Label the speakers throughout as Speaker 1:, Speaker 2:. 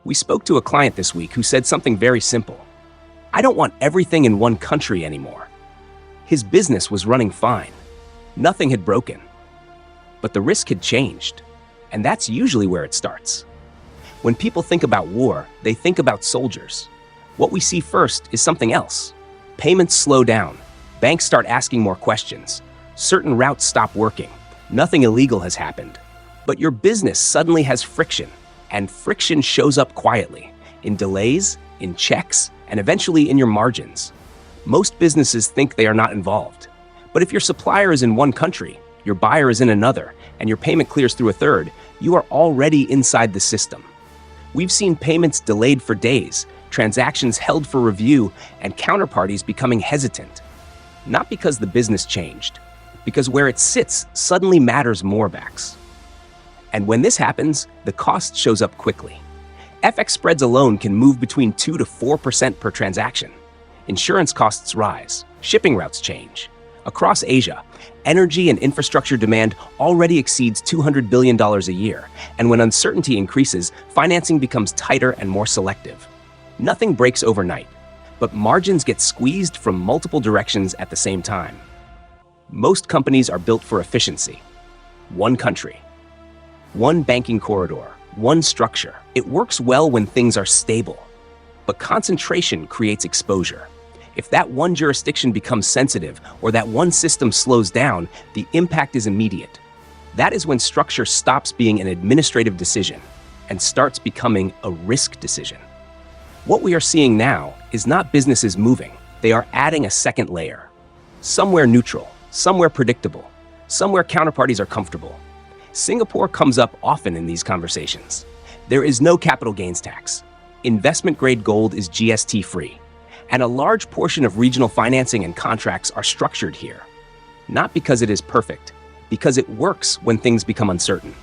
Speaker 1: We spoke to a client this week who said something very simple. I don't want everything in one country anymore. His business was running fine. Nothing had broken. But the risk had changed, and that's usually where it starts. When people think about war, they think about soldiers. What we see first is something else. Payments slow down. Banks start asking more questions. Certain routes stop working. Nothing illegal has happened. But your business suddenly has friction, and friction shows up quietly, in delays, in checks, and eventually in your margins. Most businesses think they are not involved. But if your supplier is in one country, your buyer is in another, and your payment clears through a third, you are already inside the system. We've seen payments delayed for days, transactions held for review, and counterparties becoming hesitant. Not because the business changed, because where it sits suddenly matters more, Bax. And when this happens, the cost shows up quickly. FX spreads alone can move between 2 to 4% per transaction. Insurance costs rise, shipping routes change. Across Asia, energy and infrastructure demand already exceeds $200 billion a year, and when uncertainty increases, financing becomes tighter and more selective. Nothing breaks overnight, but margins get squeezed from multiple directions at the same time. Most companies are built for efficiency. One country, one banking corridor, one structure. It works well when things are stable, but concentration creates exposure. If that one jurisdiction becomes sensitive or that one system slows down, the impact is immediate. That is when structure stops being an administrative decision and starts becoming a risk decision. What we are seeing now is not businesses moving. They are adding a second layer. Somewhere neutral, somewhere predictable, somewhere counterparties are comfortable. Singapore comes up often in these conversations. There is no capital gains tax. Investment-grade gold is GST-free. And a large portion of regional financing and contracts are structured here. Not because it is perfect, because it works when things become uncertain.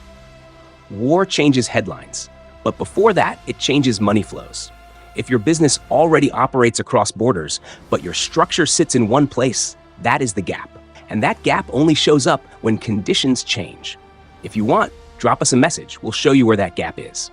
Speaker 1: War changes headlines, but before that, it changes money flows. If your business already operates across borders, but your structure sits in one place, that is the gap. And that gap only shows up when conditions change. If you want, drop us a message. We'll show you where that gap is.